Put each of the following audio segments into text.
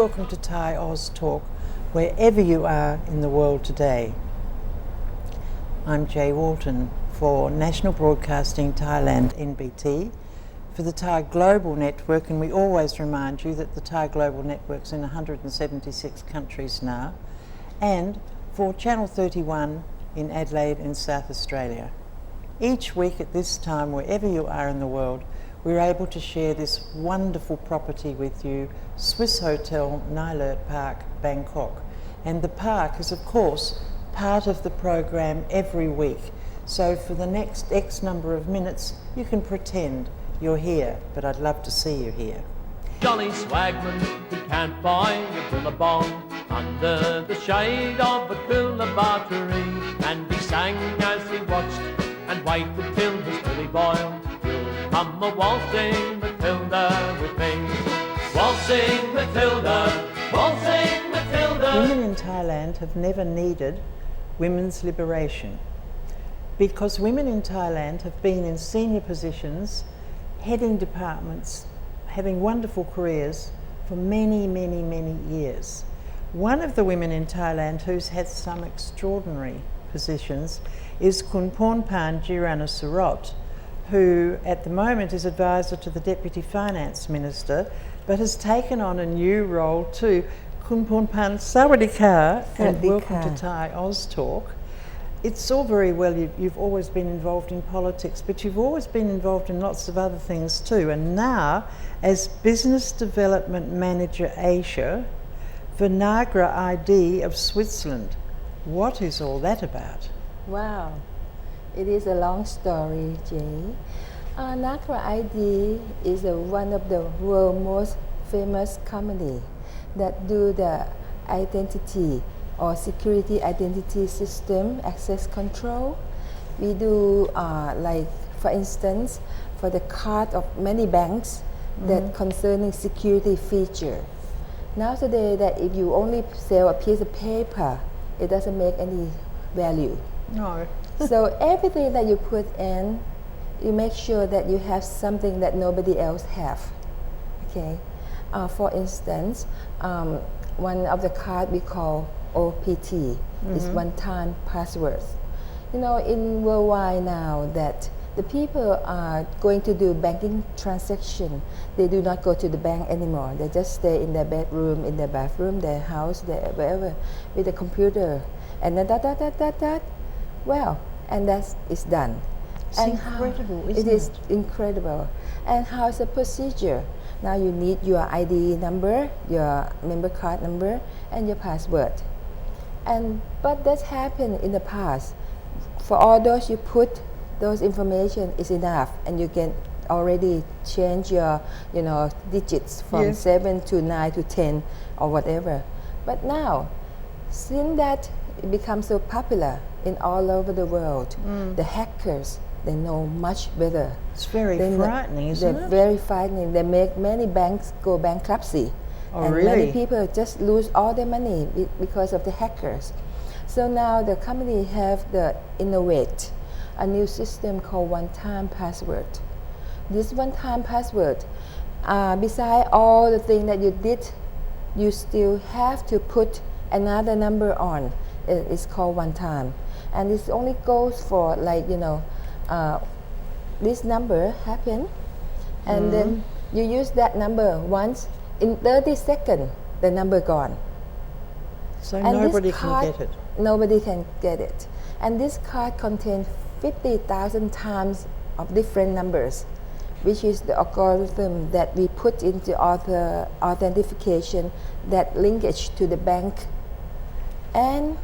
Welcome to Thai Oz Talk, wherever you are in the world today. I'm Jay Walton for National Broadcasting Thailand NBT, for the Thai Global Network, and we always remind you that the Thai Global Network's in 176 countries now, and for Channel 31 in Adelaide in South Australia. Each week at this time, wherever you are in the world, we're able to share this wonderful property with you, Swiss Hotel Nilert Park, Bangkok. And the park is, of course, part of the program every week. So for the next X number of minutes, you can pretend you're here, but I'd love to see you here. Johnny Swagman, he can't buy a billabong under the shade of a coolabah tree. And he sang as he watched and waited till his billy boiled. Come a waltzing Matilda with me. Waltzing Matilda, waltzing Matilda. Women in Thailand have never needed women's liberation because women in Thailand have been in senior positions, heading departments, having wonderful careers for many, many, many years. One of the women in Thailand who's had some extraordinary positions is Pornpan Jiranansuroj, who at the moment is advisor to the Deputy Finance Minister, but has taken on a new role too. Pornpan, Sawadee-ka, and welcome to Thai Oz Talk. It's all very well, you've always been involved in politics, but you've always been involved in lots of other things too. And now, as Business Development Manager Asia for NagraID of Switzerland. What is all that about? Wow. It is a long story, Jay. NagraID is one of the world's most famous company that do the identity or security identity system access control. We do like, for instance, for the card of many banks that concerning security feature. Now today, that if you only sell a piece of paper, it doesn't make any value. No. So everything that you put in, you make sure that you have something that nobody else have. Okay. For instance, one of the card we call OPT is one-time password. You know, in worldwide now that the people are going to do banking transaction, they do not go to the bank anymore. They just stay in their bedroom, in their bathroom, their house, wherever, with a computer, and then well, and that is done. It's incredible, isn't it? It is incredible. And how's the procedure? Now you need your ID number, your member card number, and your password. But that's happened in the past. For all those you put, those information is enough, and you can already change your, digits from 7 to 9 to 10 or whatever. But now, since that it becomes so popular in all over the world, the hackers, they know much better. It's very frightening, isn't it? They're very frightening. They make many banks go bankruptcy. Oh, and really? many people just lose all their money because of the hackers. So now the company have innovate a new system called one-time password. This one-time password, beside all the things that you did, you still have to put another number on. It's called one time, and this only goes for this number happen, and then you use that number once. In 30 seconds, the number gone. So and nobody this card, can get it. Nobody can get it. And this card contains 50,000 times of different numbers, which is the algorithm that we put into the authentication that linkage to the bank. And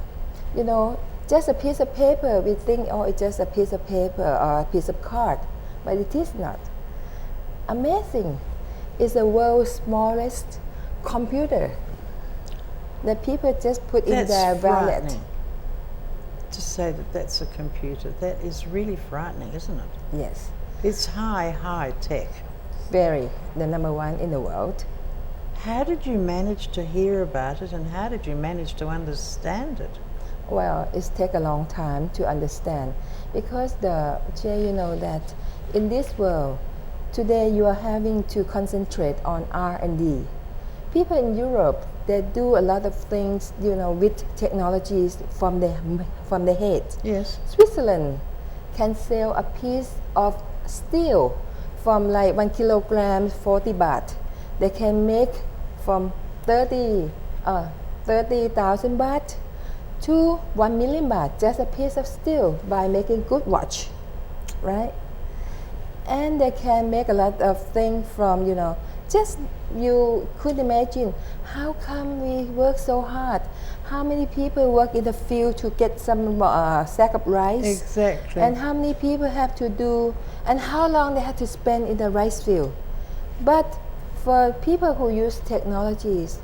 just a piece of paper, we think, oh, it's just a piece of paper or a piece of card, but it is not. Amazing. It's the world's smallest computer that people just put in their wallet. To say that that's a computer, that is really frightening, isn't it? Yes. It's high tech. Very, the number one in the world. How did you manage to hear about it, and how did you manage to understand it? Well, it takes a long time to understand, because Jay, you know that in this world, today you are having to concentrate on R&D. People in Europe, they do a lot of things, with technologies from the head. Yes. Switzerland can sell a piece of steel from like 1 kilogram, 40 baht. They can make from 30,000 baht to 1 million baht, just a piece of steel by making good watch, right? And they can make a lot of things from, just you could imagine how come we work so hard, how many people work in the field to get some sack of rice, Exactly. and how many people have to do, and how long they have to spend in the rice field. But for people who use technologies,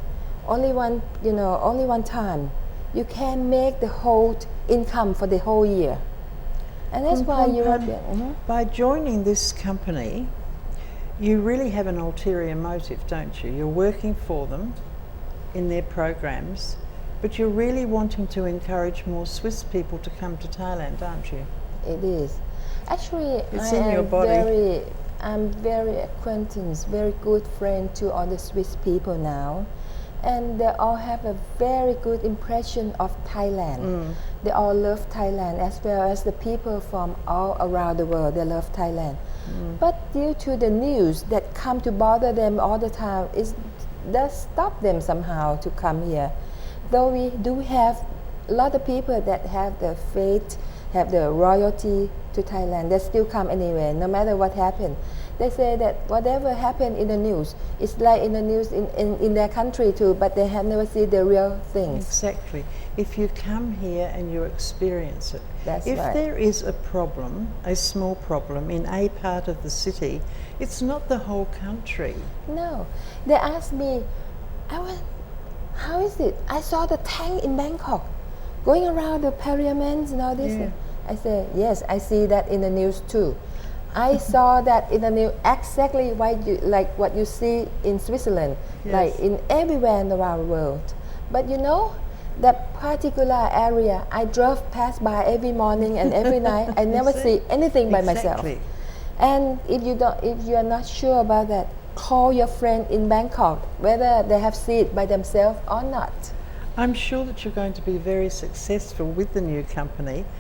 only one time, you can make the whole income for the whole year. And that's why Pornpan, by joining this company, you really have an ulterior motive, don't you? You're working for them in their programs, but you're really wanting to encourage more Swiss people to come to Thailand, aren't you? It is. Actually, It's in your body. I'm very acquaintance, very good friend to all the Swiss people now. And they all have a very good impression of Thailand. They all love Thailand, as well as the people from all around the world. They love Thailand. But due to the news that come to bother them all the time, it does stop them somehow to come here. Though we do have a lot of people that have the faith, have the royalty to Thailand, they still come anyway, no matter what happened. They say that whatever happened in the news, it's like in the news in their country too, but they have never seen the real things. Exactly. If you come here and you experience it. That's if right. there is a problem, a small problem in a part of the city, it's not the whole country. No. They asked me, how is it? I saw the tank in Bangkok going around the parliament and all this. Yeah. I said, yes, I see that in the news too. I saw that in the news exactly like what you see in Switzerland, Yes. like in everywhere in the world. But that particular area, I drove past by every morning and every night. I never see anything by myself. Exactly. And if you are not sure about that, call your friend in Bangkok, whether they have seen it by themselves or not. I'm sure that you're going to be very successful with the new company.